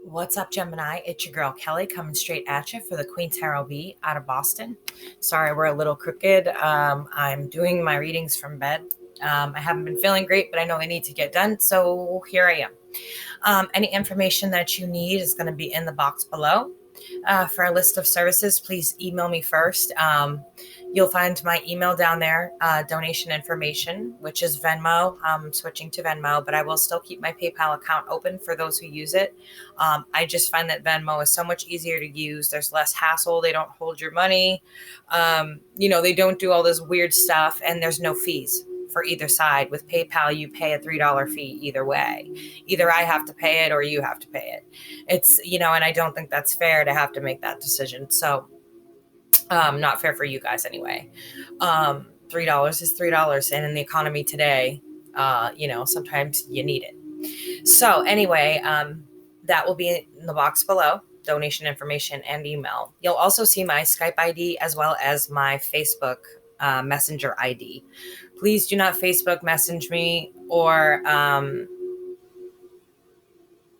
What's up, Gemini? It's your girl Kelly coming straight at you for the Queen Tarot B out of Boston. Sorry, we're a little crooked. I'm doing my readings from bed. I haven't been feeling great, but I know I need to get done, so here I am. Any information that you need is going to be in the box below. For a list of services, please email me first. You'll find my email down there, donation information, which is Venmo. I'm switching to Venmo, but I will still keep my PayPal account open for those who use it. I just find that Venmo is so much easier to use. There's less hassle. They don't hold your money. They don't do all this weird stuff, and there's no fees for either side. With PayPal, you pay a $3 fee either way. Either I have to pay it or you have to pay it. It's, and I don't think that's fair to have to make that decision. So, not fair for you guys anyway. $3 is $3. And in the economy today, sometimes you need it. So anyway, that will be in the box below, donation information and email. You'll also see my Skype ID as well as my Facebook Messenger ID. Please do not Facebook message me or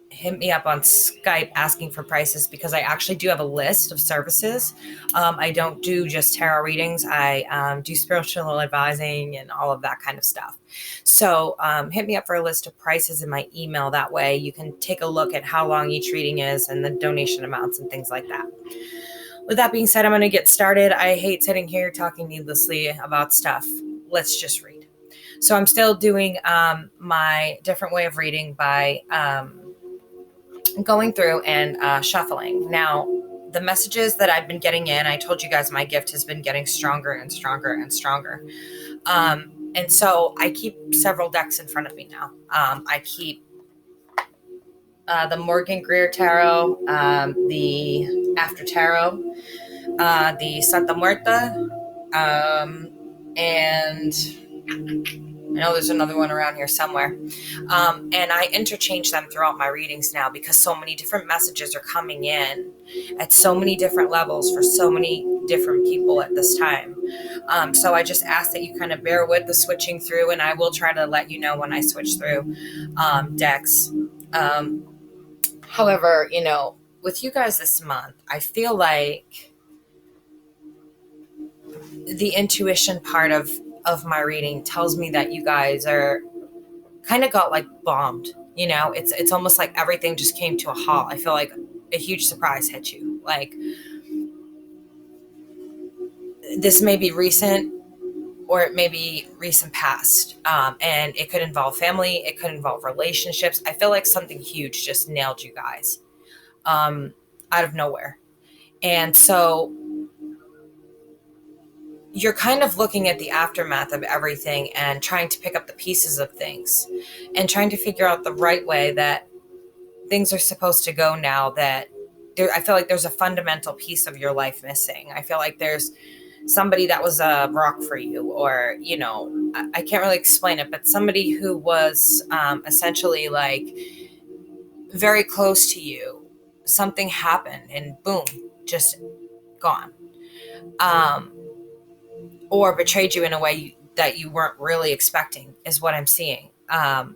hit me up on Skype asking for prices, because I actually do have a list of services. I don't do just tarot readings. I do spiritual advising and all of that kind of stuff. So hit me up for a list of prices in my email. That way you can take a look at how long each reading is and the donation amounts and things like that. With that being said, I'm going to get started. I hate sitting here talking needlessly about stuff. Let's just read. So I'm still doing my different way of reading by going through and shuffling. Now, the messages that I've been getting in, I told you guys my gift has been getting stronger and stronger and stronger. And so I keep several decks in front of me now. I keep the Morgan Greer Tarot, the After Tarot, the Santa Muerta, and I know there's another one around here somewhere. And I interchange them throughout my readings now because so many different messages are coming in at so many different levels for so many different people at this time. So I just ask that you kind of bear with the switching through, and I will try to let you know when I switch through decks. However, with you guys this month, I feel like the intuition part of my reading tells me that you guys are kind of got like bombed. It's almost like everything just came to a halt. I feel like a huge surprise hit you. Like, this may be recent or it may be recent past. And it could involve family. It could involve relationships. I feel like something huge just nailed you guys out of nowhere. And so you're kind of looking at the aftermath of everything and trying to pick up the pieces of things and trying to figure out the right way that things are supposed to go now. That I feel like there's a fundamental piece of your life missing. I feel like there's somebody that was a rock for you, or, I can't really explain it, but somebody who was essentially like very close to you. Something happened and boom, just gone. Or betrayed you in a way that you weren't really expecting, is what I'm seeing. I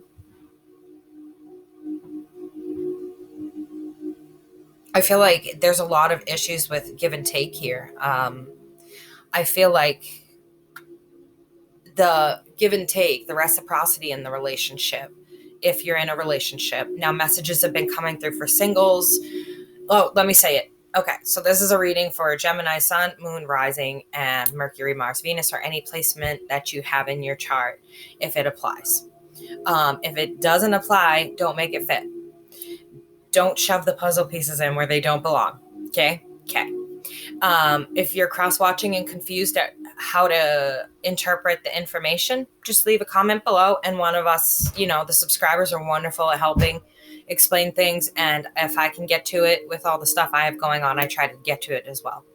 feel like there's a lot of issues with give and take here. I feel like the give and take, the reciprocity in the relationship, if you're in a relationship. Now, messages have been coming through for singles. Oh, let me say it. Okay, so this is a reading for Gemini, Sun, Moon, Rising, and Mercury, Mars, Venus, or any placement that you have in your chart, if it applies. If it doesn't apply, don't make it fit. Don't shove the puzzle pieces in where they don't belong. Okay? Okay. If you're cross-watching and confused at how to interpret the information, just leave a comment below, and one of us, the subscribers are wonderful at helping explain things, and if I can get to it with all the stuff I have going on, I try to get to it as well.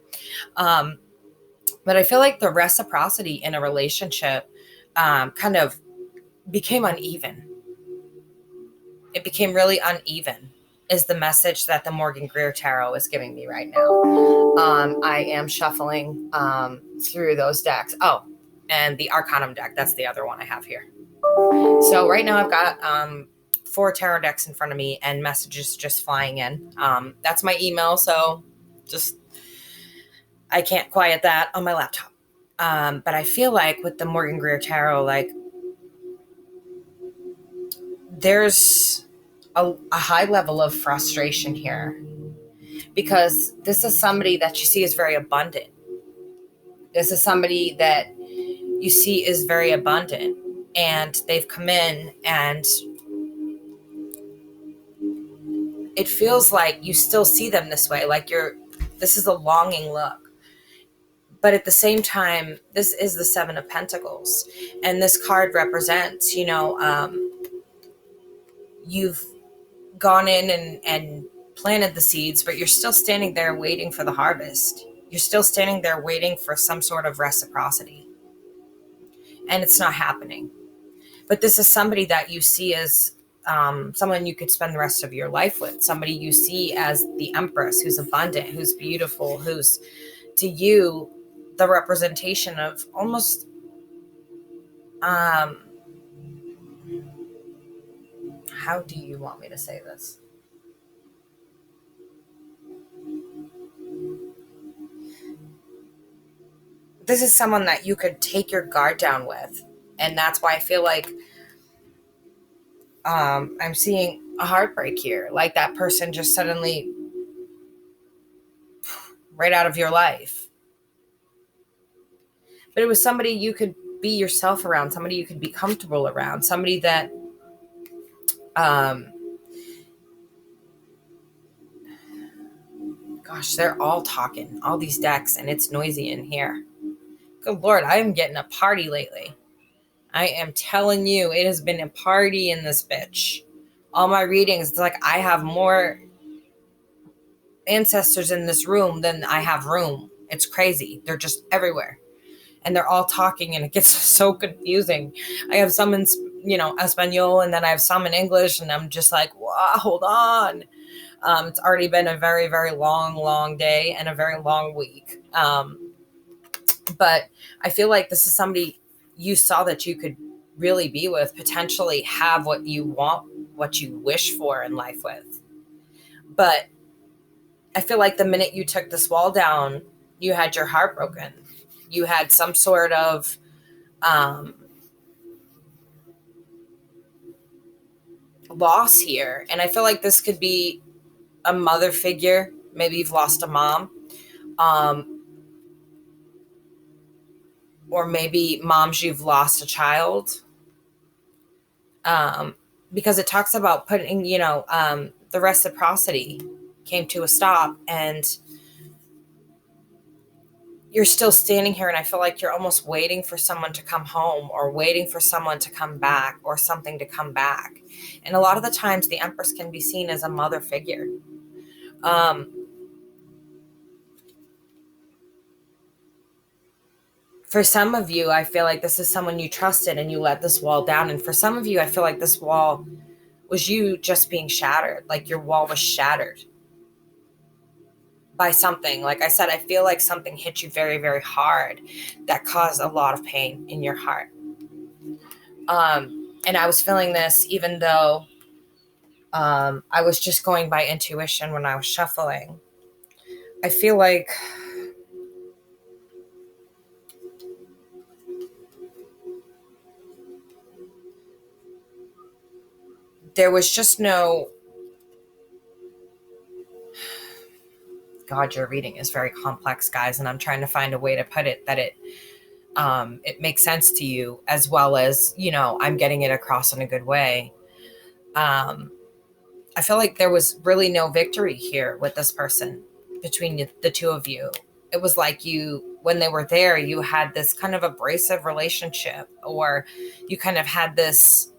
But I feel like the reciprocity in a relationship kind of became uneven. It became really uneven, is the message that the Morgan Greer Tarot is giving me right now. I am shuffling through those decks. Oh, and the Arcanum deck, that's the other one I have here. So right now I've got 4 tarot decks in front of me and messages just flying in. That's my email, so just I can't quiet that on my laptop. But I feel like with the Morgan Greer Tarot, like there's a high level of frustration here, because this is somebody that you see is very abundant. This is somebody that you see is very abundant, and they've come in, and it feels like you still see them this way. Like this is a longing look. But at the same time, this is the 7 of Pentacles. And this card represents, you've gone in and planted the seeds, but you're still standing there waiting for the harvest. You're still standing there waiting for some sort of reciprocity. And it's not happening. But this is somebody that you see as someone you could spend the rest of your life with. Somebody you see as the Empress, who's abundant, who's beautiful, who's, to you, the representation of almost how do you want me to say this? This is someone that you could take your guard down with. And that's why I feel like I'm seeing a heartbreak here. Like that person just suddenly right out of your life. But it was somebody you could be yourself around, somebody you could be comfortable around, somebody that gosh, they're all talking, all these decks, and it's noisy in here. Good Lord, I am getting a party lately. I am telling you, it has been a party in this bitch. All my readings, it's like I have more ancestors in this room than I have room. It's crazy. They're just everywhere. And they're all talking, and it gets so confusing. I have some in, Espanol, and then I have some in English, and I'm just like, wow, hold on. It's already been a very, very long day and a very long week. But I feel like this is somebody you saw that you could really be with, potentially have what you want, what you wish for in life with. But I feel like the minute you took this wall down, you had your heart broken. You had some sort of loss here. And I feel like this could be a mother figure. Maybe you've lost a mom. Or maybe moms, you've lost a child. Because it talks about putting, the reciprocity came to a stop, and you're still standing here, and I feel like you're almost waiting for someone to come home, or waiting for someone to come back, or something to come back. And a lot of the times the Empress can be seen as a mother figure. For some of you, I feel like this is someone you trusted and you let this wall down. And for some of you, I feel like this wall was you just being shattered. Like your wall was shattered by something. Like I said, I feel like something hit you very, very hard that caused a lot of pain in your heart. And I was feeling this even though I was just going by intuition when I was shuffling. I feel like there was just no... God, your reading is very complex, guys, and I'm trying to find a way to put it that it makes sense to you, as well as, I'm getting it across in a good way. I feel like there was really no victory here with this person between the two of you. It was like when they were there, you had this kind of abrasive relationship, or you kind of had this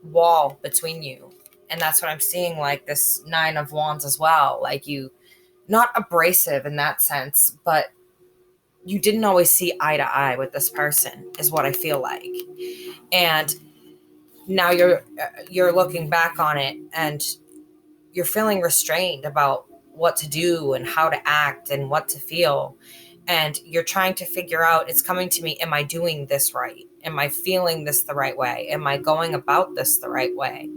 wall between you. And that's what I'm seeing, like this 9 of Wands as well. Like not abrasive in that sense, but you didn't always see eye to eye with this person, is what I feel like. And now you're looking back on it, and you're feeling restrained about what to do and how to act and what to feel. And you're trying to figure out, it's coming to me, am I doing this right? Am I feeling this the right way? Am I going about this the right way?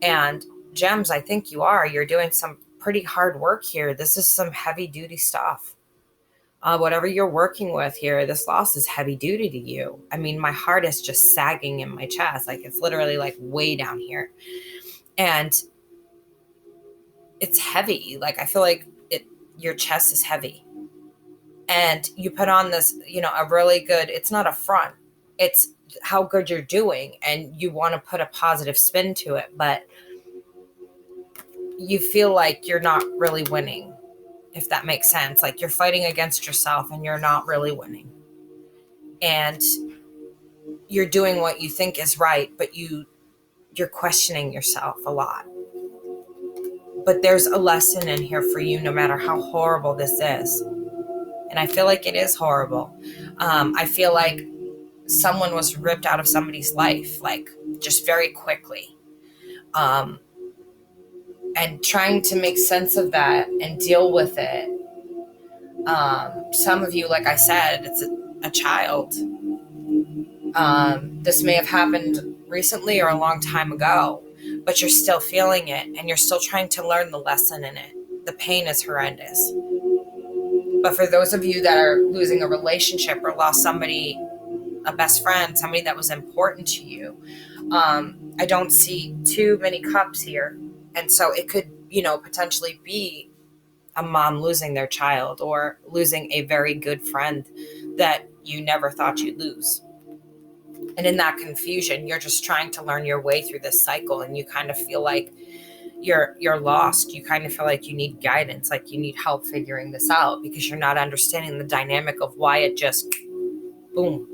And Gems, I think you're doing some pretty hard work here. This is some heavy duty stuff. Whatever you're working with here, this loss is heavy duty to you. I mean, my heart is just sagging in my chest. Like, it's literally like way down here. And it's heavy. Like, I feel like your chest is heavy. And you put on this, a really good, it's not a front. It's how good you're doing. And you want to put a positive spin to it. But you feel like you're not really winning, if that makes sense. Like, you're fighting against yourself and you're not really winning. And you're doing what you think is right, but you're questioning yourself a lot. But there's a lesson in here for you, no matter how horrible this is. And I feel like it is horrible. I feel like someone was ripped out of somebody's life, like, just very quickly. And trying to make sense of that and deal with it. Some of you, like I said, it's a child. This may have happened recently or a long time ago, but you're still feeling it and you're still trying to learn the lesson in it. The pain is horrendous. But for those of you that are losing a relationship or lost somebody, a best friend, somebody that was important to you, I don't see too many cups here. And so it could, potentially be a mom losing their child or losing a very good friend that you never thought you'd lose. And in that confusion, you're just trying to learn your way through this cycle, and you kind of feel like you're lost. You kind of feel like you need guidance, like you need help figuring this out, because you're not understanding the dynamic of why it just, boom,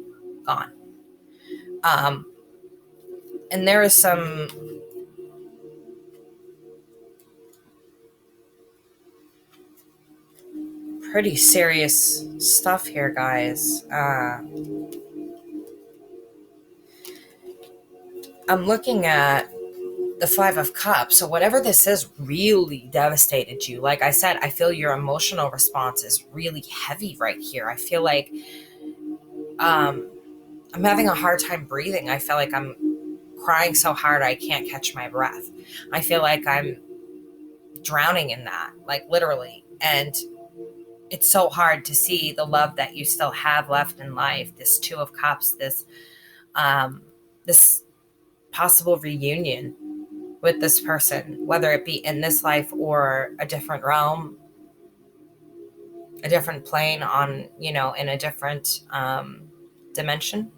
gone. And there is some pretty serious stuff here, guys. I'm looking at the Five of Cups. So whatever this is really devastated you. Like I said, I feel your emotional response is really heavy right here. I feel like I'm having a hard time breathing. I feel like I'm crying so hard I can't catch my breath. I feel like I'm drowning in that, like literally. And it's so hard to see the love that you still have left in life. This Two of Cups, this possible reunion with this person, whether it be in this life or a different realm, a different plane on, in a different dimension.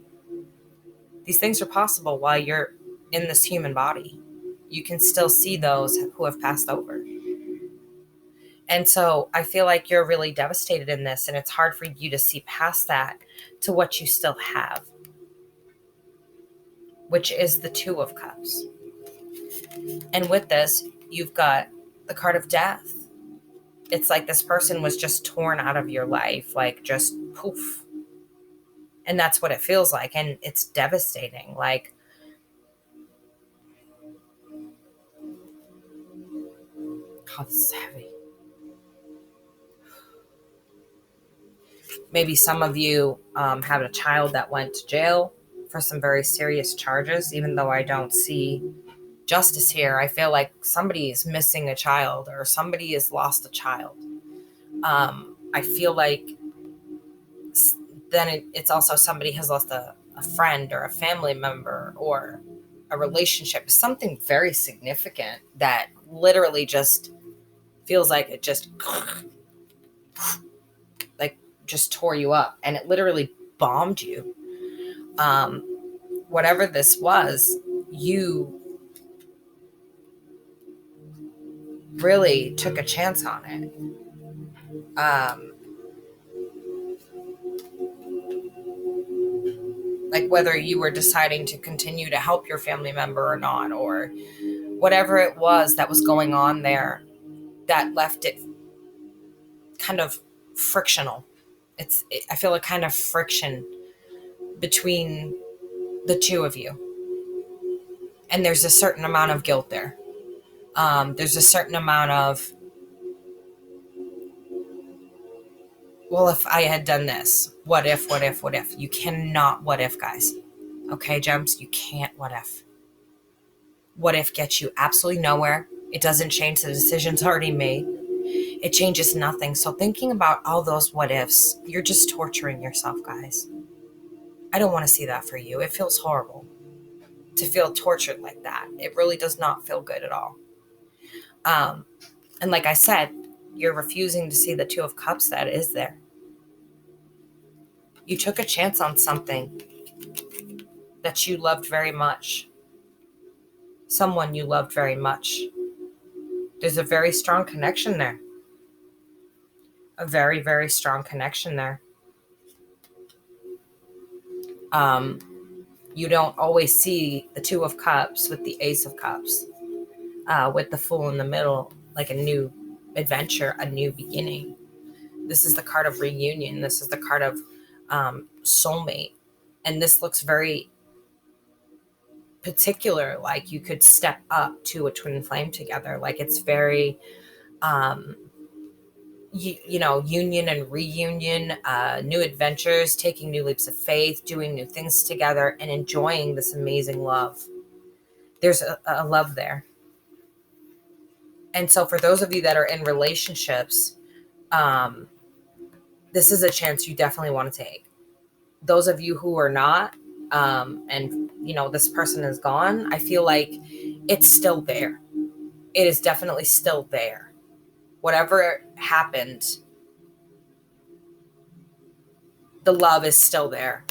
These things are possible while you're in this human body. You can still see those who have passed over. And so I feel like you're really devastated in this, and it's hard for you to see past that to what you still have, which is the Two of Cups. And with this, you've got the card of death. It's like this person was just torn out of your life, like just poof. And that's what it feels like. And it's devastating. Like, oh, this is heavy. Maybe some of you have a child that went to jail for some very serious charges, even though I don't see justice here. I feel like somebody is missing a child or somebody has lost a child. I feel like then it's also somebody has lost a friend or a family member or a relationship, something very significant that literally just feels like it just like just tore you up, and it literally bombed you. Whatever this was, you really took a chance on it. Like whether you were deciding to continue to help your family member or not, or whatever it was that was going on there that left it kind of frictional. I feel a kind of friction between the two of you. And there's a certain amount of guilt there. There's a certain amount of, well, if I had done this, what if? You cannot what if, guys. Okay, Gems, you can't what if. What if gets you absolutely nowhere. It doesn't change the decisions already made. It changes nothing. So thinking about all those what ifs, you're just torturing yourself, guys. I don't want to see that for you. It feels horrible to feel tortured like that. It really does not feel good at all. Um, and like I said, you're refusing to see the Two of Cups that is there. You took a chance on something that you loved very much. Someone you loved very much. There's a very strong connection there. A very, very strong connection there. Um, you don't always see the Two of Cups with the Ace of Cups, with the Fool in the middle, like a new adventure, a new beginning. This is the card of reunion. This is the card of soulmate. And this looks very particular, like you could step up to a twin flame together. Like it's very, union and reunion, new adventures, taking new leaps of faith, doing new things together, and enjoying this amazing love. There's a love there. And so for those of you that are in relationships, this is a chance you definitely want to take. Those of you who are not, and this person is gone, I feel like it's still there. It is definitely still there. Whatever happened, the love is still there,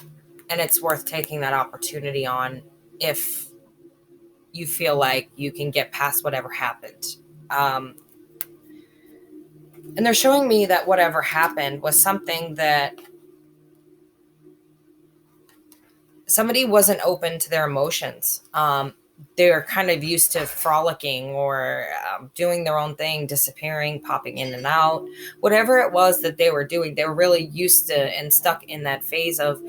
and it's worth taking that opportunity on if you feel like you can get past whatever happened. And they're showing me that whatever happened was something that somebody wasn't open to their emotions. They're kind of used to frolicking or doing their own thing, disappearing, popping in and out. Whatever it was that they were doing, they were really used to and stuck in that phase of,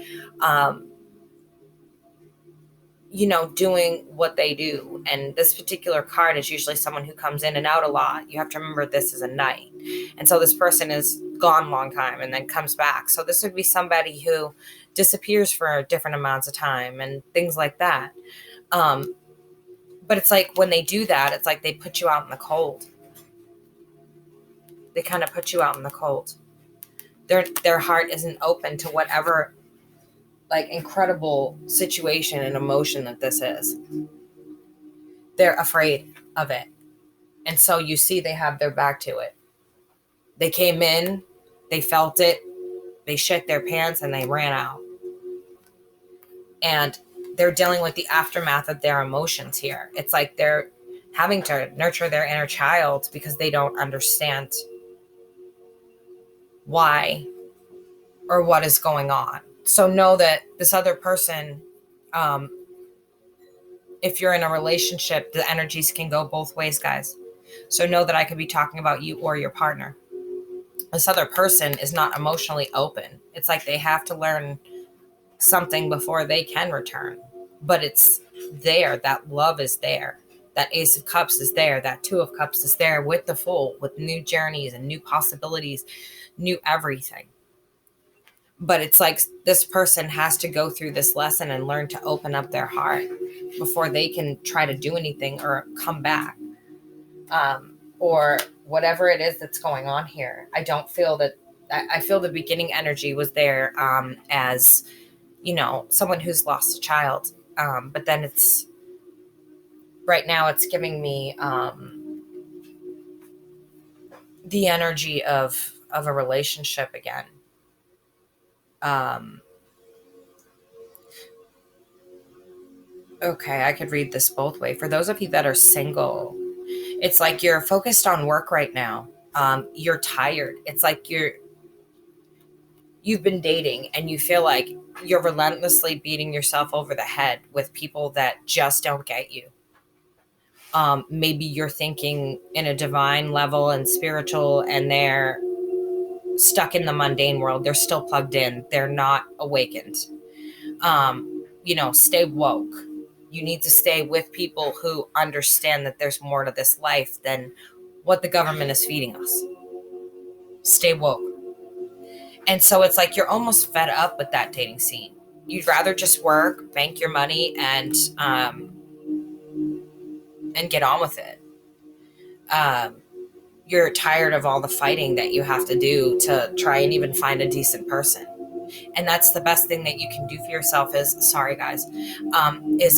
doing what they do. And this particular card is usually someone who comes in and out a lot. You have to remember this is a knight. And so this person is gone a long time and then comes back. So this would be somebody who disappears for different amounts of time and things like that. But it's like when they do that, it's like they put you out in the cold. They kind of put you out in the cold. Their heart isn't open to whatever like incredible situation and emotion that this is. They're afraid of it. And so you see they have their back to it. They came in, they felt it, they shit their pants, and they ran out. And they're dealing with the aftermath of their emotions here. It's like they're having to nurture their inner child because they don't understand why or what is going on. So know that this other person, if you're in a relationship, the energies can go both ways, guys. So know that I could be talking about you or your partner. This other person is not emotionally open. It's like they have to learn something before they can return. But it's there. That love is there. That Ace of Cups is there. That Two of Cups is there with the Fool, with new journeys and new possibilities, new everything. But it's like this person has to go through this lesson and learn to open up their heart before they can try to do anything or come back. Or whatever it is that's going on here. I don't feel that, I feel the beginning energy was there as, someone who's lost a child. But then it's, right now it's giving me the energy of a relationship again. Okay, I could read this both ways. For those of you that are single, it's like you're focused on work right now. You're tired. It's like you've been dating and you feel like you're relentlessly beating yourself over the head with people that just don't get you. Maybe you're thinking in a divine level and spiritual, and they're stuck in the mundane world. They're still plugged in. They're not awakened. Stay woke. You need to stay with people who understand that there's more to this life than what the government is feeding us. Stay woke. And so it's like you're almost fed up with that dating scene. You'd rather just work, bank your money, and and get on with it. You're tired of all the fighting that you have to do to try and even find a decent person. And that's the best thing that you can do for yourself is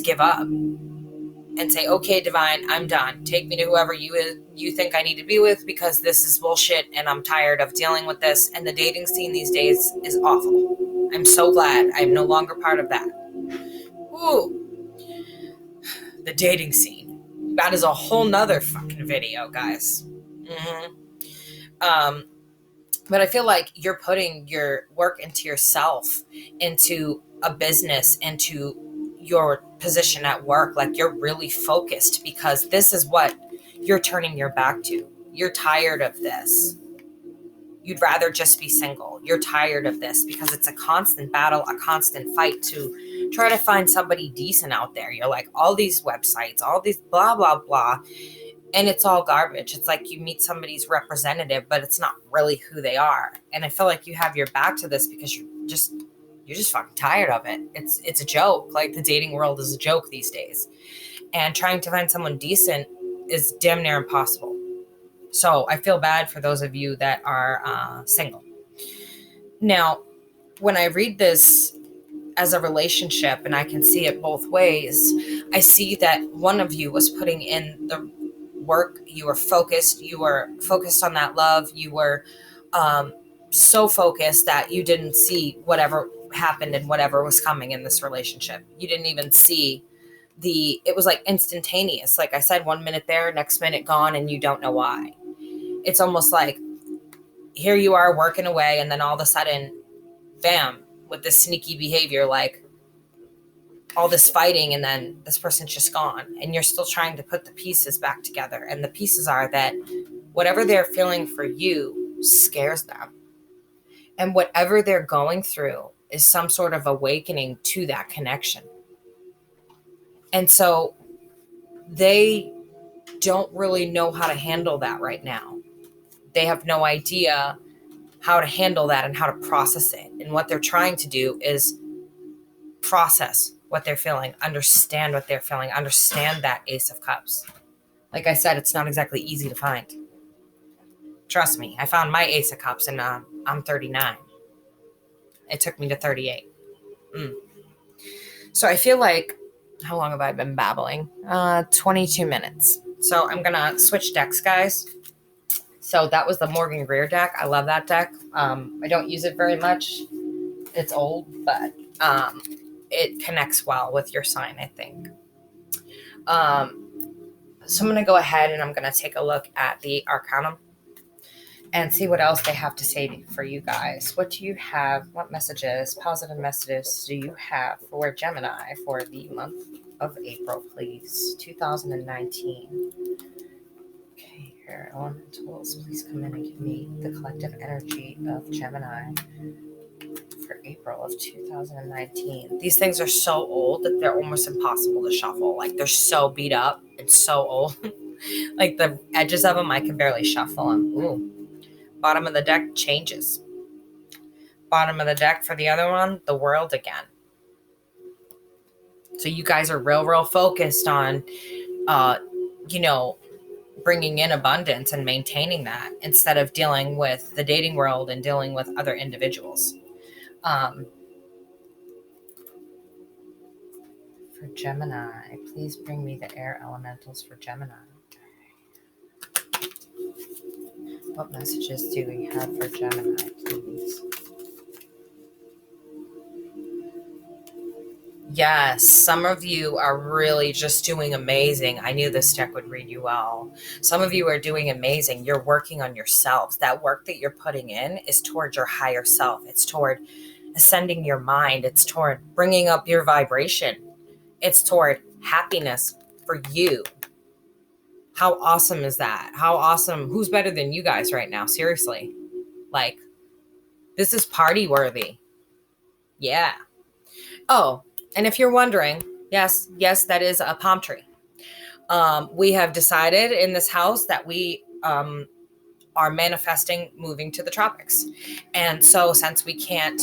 give up and say, okay, divine, I'm done. Take me to whoever you think I need to be with, because this is bullshit and I'm tired of dealing with this. And the dating scene these days is awful. I'm so glad I'm no longer part of that. Ooh, the dating scene. That is a whole nother fucking video, guys. But I feel like you're putting your work into yourself, into a business, into your position at work. Like, you're really focused because this is what you're turning your back to. You're tired of this. You'd rather just be single. You're tired of this because it's a constant battle, a constant fight to try to find somebody decent out there. You're like, all these websites, all these blah, blah, blah. And it's all garbage. It's like you meet somebody's representative, but it's not really who they are. And I feel like you have your back to this because you're just fucking tired of it. It's a joke. Like, the dating world is a joke these days. And trying to find someone decent is damn near impossible. So I feel bad for those of you that are single. Now, when I read this as a relationship, and I can see it both ways, I see that one of you was putting in the work. You were focused on that love. You were so focused that you didn't see whatever happened and whatever was coming in this relationship. You didn't even see it was like instantaneous. Like I said, 1 minute there, next minute gone, and you don't know why. It's almost like here you are working away, and then all of a sudden, bam, with this sneaky behavior, like all this fighting, and then this person's just gone, and you're still trying to put the pieces back together. And the pieces are that whatever they're feeling for you scares them, and whatever they're going through is some sort of awakening to that connection. And so they don't really know how to handle that right now. They have no idea how to handle that and how to process it. And what they're trying to do is process what they're feeling, understand what they're feeling, understand that Ace of Cups. Like I said, it's not exactly easy to find. Trust me, I found my Ace of Cups, and I'm 39. It took me to 38. So I feel like, how long have I been babbling? 22 minutes. So I'm going to switch decks, guys. So that was the Morgan Greer deck. I love that deck. I don't use it very much. It's old, but it connects well with your sign, I think. So I'm going to go ahead and I'm going to take a look at the Arcanum and see what else they have to say for you guys. What do you have? What messages, positive messages do you have for Gemini for the month of April, please? 2019. Okay, here, elementals, please come in and give me the collective energy of Gemini for April of 2019. These things are so old that they're almost impossible to shuffle. Like, they're so beat up and so old. Like, the edges of them, I can barely shuffle them. Ooh. Bottom of the deck changes. Bottom of the deck for the other one, the World again. So you guys are real focused on, bringing in abundance and maintaining that instead of dealing with the dating world and dealing with other individuals. For Gemini, please bring me the air elementals for Gemini. What messages do we have for Gemini, please? Yes, some of you are really just doing amazing. I knew this deck would read you well. Some of you are doing amazing. You're working on yourselves. That work that you're putting in is toward your higher self. It's toward ascending your mind. It's toward bringing up your vibration. It's toward happiness for you. How awesome is that? How awesome. Who's better than you guys right now? Seriously. Like, this is party worthy. Yeah. Oh, and if you're wondering, yes, that is a palm tree. We have decided in this house that we are manifesting moving to the tropics. And so since we can't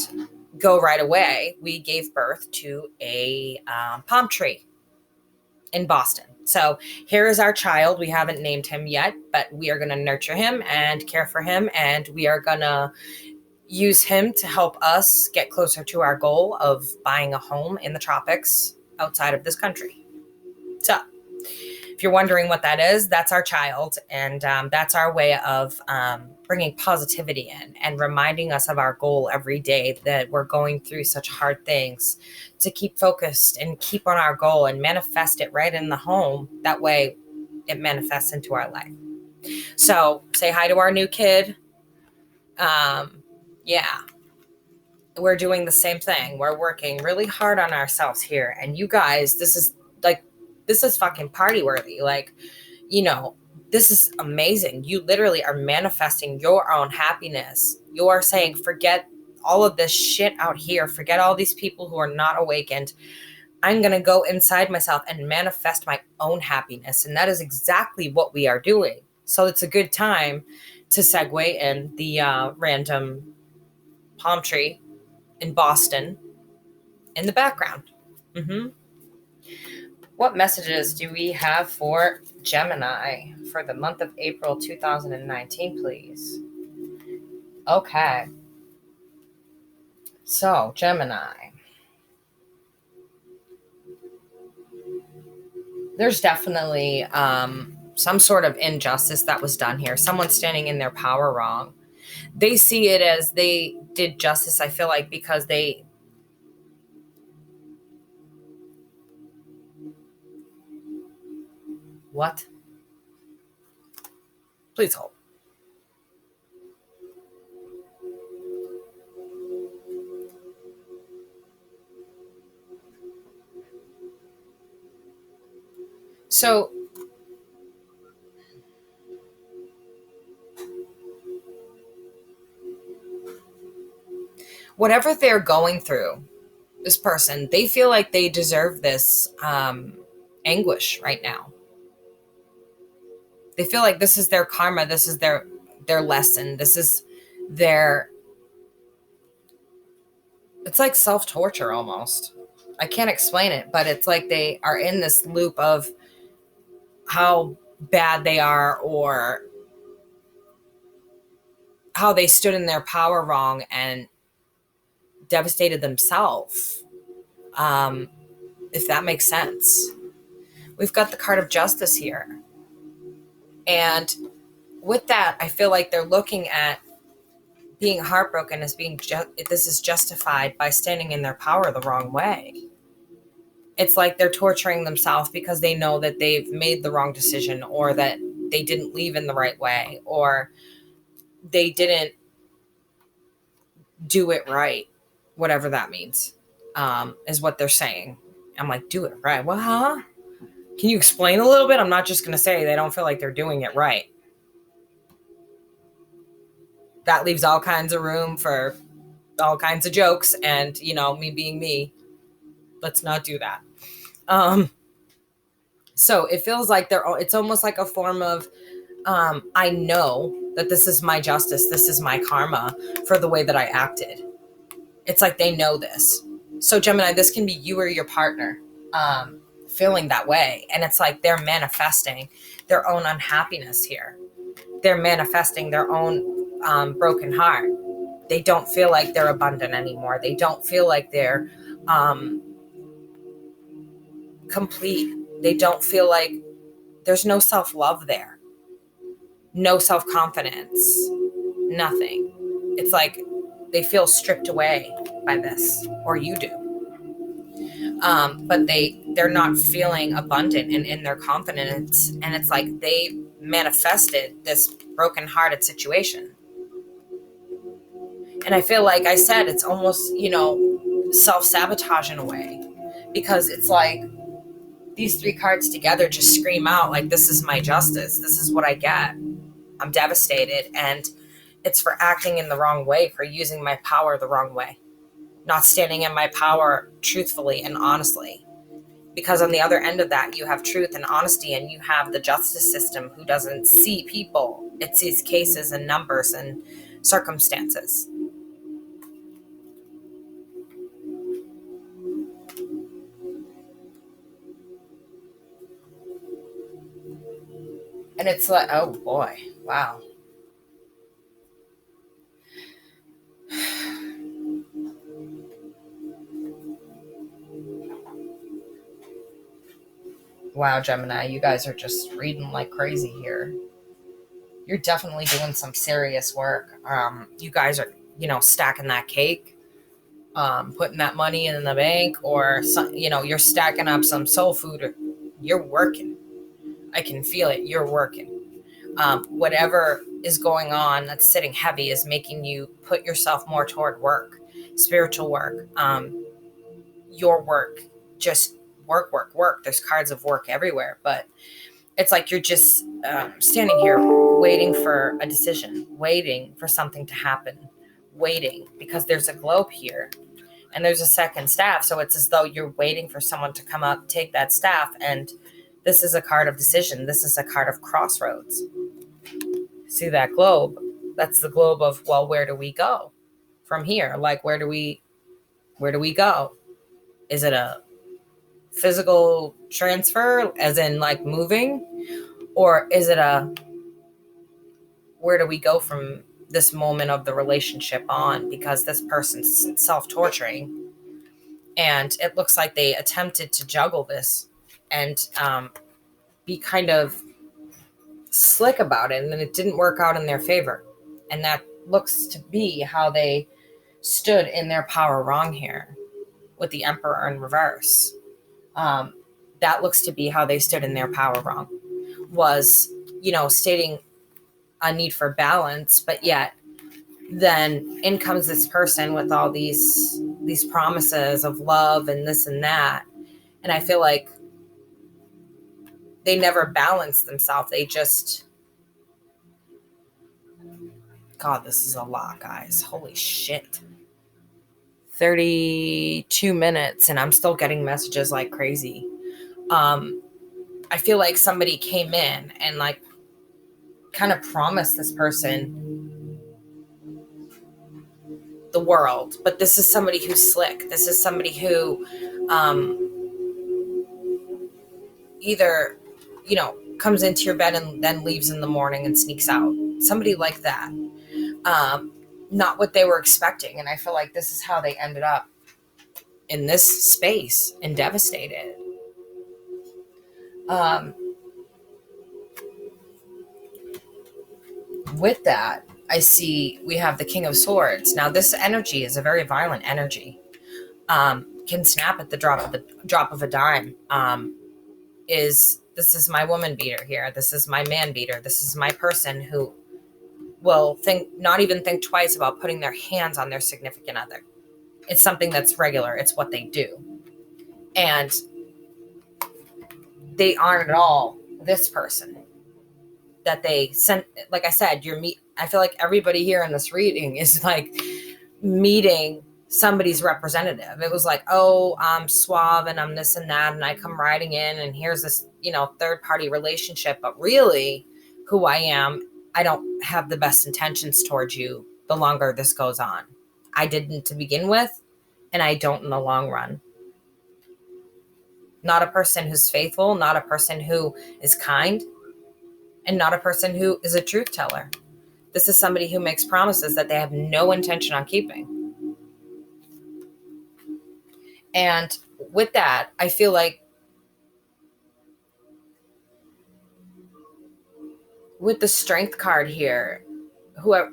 go right away, we gave birth to a palm tree in Boston. So here is our child. We haven't named him yet, but we are going to nurture him and care for him. And we are going to use him to help us get closer to our goal of buying a home in the tropics outside of this country. So if you're wondering what that is, that's our child. And that's our way of bringing positivity in and reminding us of our goal every day, that we're going through such hard things, to keep focused and keep on our goal and manifest it right in the home. That way it manifests into our life. So say hi to our new kid. Yeah, we're doing the same thing. We're working really hard on ourselves here. And you guys, this is fucking party worthy. Like, you know, this is amazing. You literally are manifesting your own happiness. You're saying, forget all of this shit out here. Forget all these people who are not awakened. I'm going to go inside myself and manifest my own happiness. And that is exactly what we are doing. So it's a good time to segue in the random palm tree in Boston in the background. What messages do we have for Gemini for the month of April 2019, please? Okay. So, Gemini. There's definitely some sort of injustice that was done here. Someone standing in their power wrong. They see it as they did justice, I feel like, because they... What? Please hold. So, whatever they're going through, this person, they feel like they deserve this anguish right now. They feel like this is their karma. This is their lesson. This is their... It's like self-torture almost. I can't explain it, but it's like they are in this loop of how bad they are, or how they stood in their power wrong and devastated themselves. If that makes sense. We've got the card of justice here. And with that, I feel like they're looking at being heartbroken as being this is justified by standing in their power the wrong way. It's like they're torturing themselves because they know that they've made the wrong decision, or that they didn't leave in the right way, or they didn't do it right, whatever that means, is what they're saying. I'm like, do it right. Well, huh? Can you explain a little bit? I'm not just going to say they don't feel like they're doing it right. That leaves all kinds of room for all kinds of jokes, and, you know, me being me, let's not do that. So it feels like it's almost like a form of, I know that this is my justice. This is my karma for the way that I acted. It's like they know this. So Gemini, this can be you or your partner feeling that way. And it's like they're manifesting their own unhappiness here. They're manifesting their own broken heart. They don't feel like they're abundant anymore. They don't feel like they're complete. They don't feel like there's no self-love there. No self-confidence. Nothing. It's like they feel stripped away by this, or you do. But they're not feeling abundant and in their confidence. And it's like they manifested this broken-hearted situation. And I feel like I said, it's almost, you know, self-sabotage in a way, because it's like these three cards together just scream out like, this is my justice. This is what I get. I'm devastated. And it's for acting in the wrong way, for using my power the wrong way, not standing in my power truthfully and honestly. Because on the other end of that, you have truth and honesty, and you have the justice system who doesn't see people. It sees cases and numbers and circumstances. And it's like, oh boy, wow. Wow, Gemini, you guys are just reading like crazy here. You're definitely doing some serious work. You guys are, stacking that cake, putting that money in the bank, or some, you're stacking up some soul food. Or you're working. I can feel it. You're working. Whatever is going on that's sitting heavy is making you put yourself more toward work, spiritual work, your work, just work, work, work. There's cards of work everywhere, but it's like you're just standing here waiting for a decision, waiting for something to happen, waiting because there's a globe here and there's a second staff. So it's as though you're waiting for someone to come up, take that staff. And this is a card of decision. This is a card of crossroads. See that globe? That's the globe of, well, where do we go from here? Like, where do we go? Is it a physical transfer, as in like moving? Or is it a, where do we go from this moment of the relationship on? Because this person's self-torturing. And it looks like they attempted to juggle this and be kind of slick about it. And then it didn't work out in their favor. And that looks to be how they stood in their power wrong here with the Emperor in reverse. That looks to be how they stood in their power wrong, was, stating a need for balance, but yet then in comes this person with all these promises of love and this and that. And I feel like they never balance themselves. They just, God, this is a lot, guys. Holy shit. 32 minutes and I'm still getting messages like crazy. I feel like somebody came in and like kind of promised this person the world, but this is somebody who's slick. This is somebody who either, comes into your bed and then leaves in the morning and sneaks out. Somebody like that. Not what they were expecting. And I feel like this is how they ended up in this space and devastated. With that, I see we have the King of Swords. Now, this energy is a very violent energy. Can snap at the drop of a dime. This is my woman beater here. This is my man beater. This is my person who will not even think twice about putting their hands on their significant other. It's something that's regular. It's what they do. And they aren't at all this person that they sent. Like I said, I feel like everybody here in this reading is like meeting somebody's representative. It was like, oh, I'm suave and I'm this and that, and I come riding in and here's this, third party relationship. But really who I am, I don't have the best intentions towards you the longer this goes on. I didn't to begin with, and I don't in the long run. Not a person who's faithful, not a person who is kind, and not a person who is a truth teller. This is somebody who makes promises that they have no intention on keeping. And with that, I feel like with the Strength card here, whoever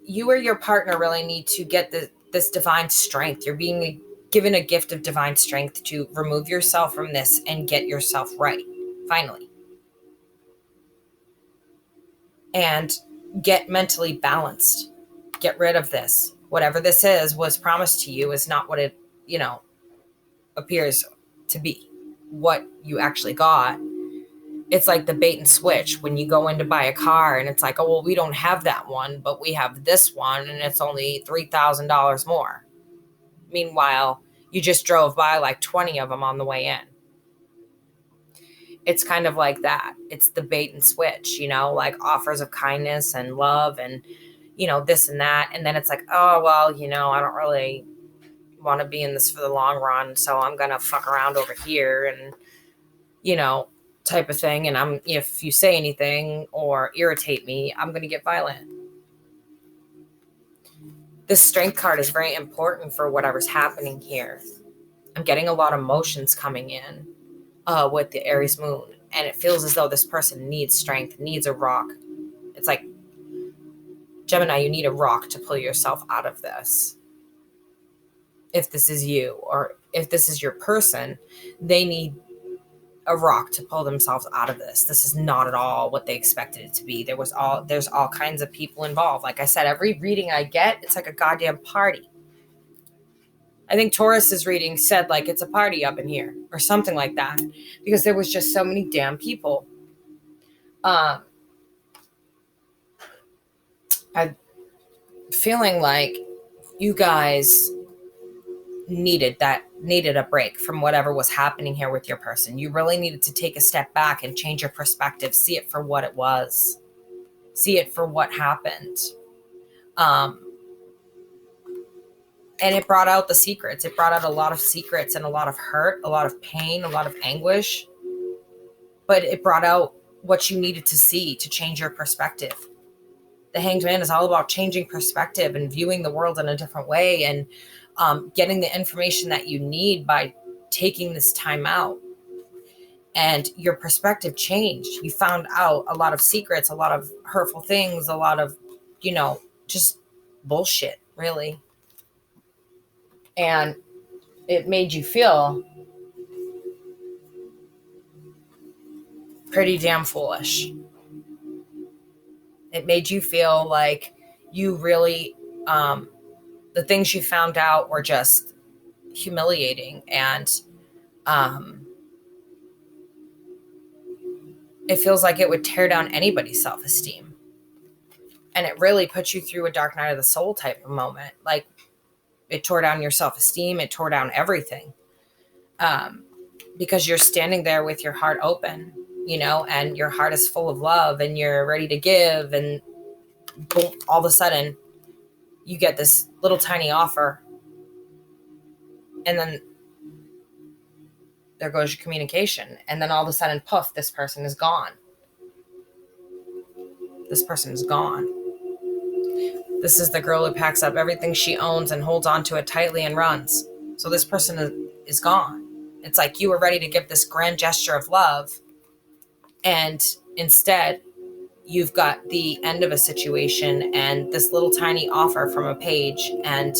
you or your partner really need to get this divine strength. You're being given a gift of divine strength to remove yourself from this and get yourself right, finally. And get mentally balanced. Get rid of this. Whatever this was promised to you is not what it, appears to be. What you actually got. It's like the bait and switch when you go in to buy a car and it's like, oh, well, we don't have that one, but we have this one and it's only $3,000 more. Meanwhile, you just drove by like 20 of them on the way in. It's kind of like that. It's the bait and switch, like offers of kindness and love and, this and that. And then it's like, oh, well, I don't really want to be in this for the long run. So I'm going to fuck around over here and, type of thing. And if you say anything or irritate me, I'm going to get violent. This strength card is very important for whatever's happening here. I'm getting a lot of emotions coming in with the Aries moon. And it feels as though this person needs strength, needs a rock. It's like, Gemini, you need a rock to pull yourself out of this. If this is you, or if this is your person, they need a rock to pull themselves out of this. This is not at all what they expected it to be. There's all kinds of people involved. Like I said, every reading I get, it's like a goddamn party. I think Taurus's reading said like it's a party up in here or something like that, because there was just so many damn people. I'm feeling like you guys needed a break from whatever was happening here with your person. You really needed to take a step back and change your perspective, see it for what it was, see it for what happened. And it brought out the secrets. It brought out a lot of secrets and a lot of hurt, a lot of pain, a lot of anguish. But it brought out what you needed to see to change your perspective. The Hanged Man is all about changing perspective and viewing the world in a different way, and getting the information that you need by taking this time out. And your perspective changed. You found out a lot of secrets, a lot of hurtful things, a lot of, just bullshit, really. And it made you feel pretty damn foolish. It made you feel like you really, the things you found out were just humiliating. And it feels like it would tear down anybody's self-esteem. And it really put you through a dark night of the soul type of moment. Like, it tore down your self-esteem. It tore down everything. Because you're standing there with your heart open, and your heart is full of love and you're ready to give. And boom, all of a sudden you get this little tiny offer. And then there goes your communication. And then all of a sudden, poof, this person is gone. This person is gone. This is the girl who packs up everything she owns and holds on to it tightly and runs. So this person is gone. It's like you were ready to give this grand gesture of love, and instead you've got the end of a situation and this little tiny offer from a page and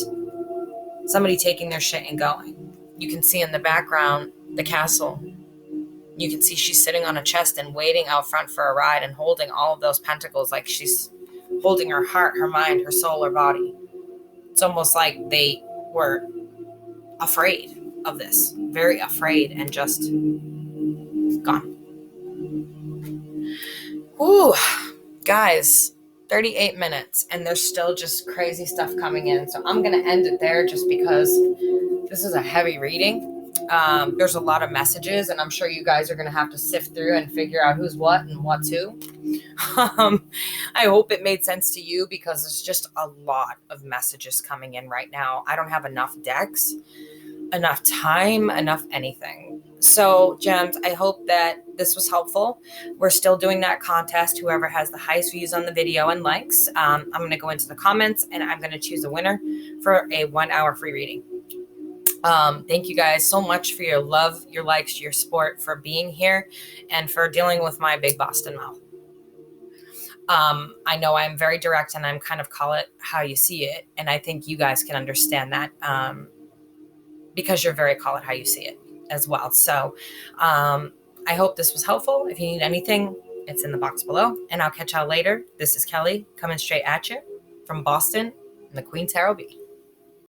somebody taking their shit and going. You can see in the background the castle. You can see she's sitting on a chest and waiting out front for a ride and holding all of those pentacles, like she's holding her heart, her mind, her soul, her body. It's almost like they were afraid of this, very afraid, and just gone. Ooh, guys, 38 minutes and there's still just crazy stuff coming in. So I'm going to end it there just because this is a heavy reading. There's a lot of messages, and I'm sure you guys are going to have to sift through and figure out who's what and what's who. I hope it made sense to you, because there's just a lot of messages coming in right now. I don't have enough decks, enough time, enough anything. So, gems, I hope that this was helpful. We're still doing that contest. Whoever has the highest views on the video and likes, I'm going to go into the comments and I'm going to choose a winner for a 1-hour free reading. Thank you guys so much for your love, your likes, your support, for being here, and for dealing with my big Boston mouth. I know I'm very direct and I'm kind of call it how you see it. And I think you guys can understand that, because you're very call it how you see it as well. So, I hope this was helpful. If you need anything, it's in the box below, and I'll catch y'all later. This is Kelli coming straight at you from Boston in the Queen Tarot Bee.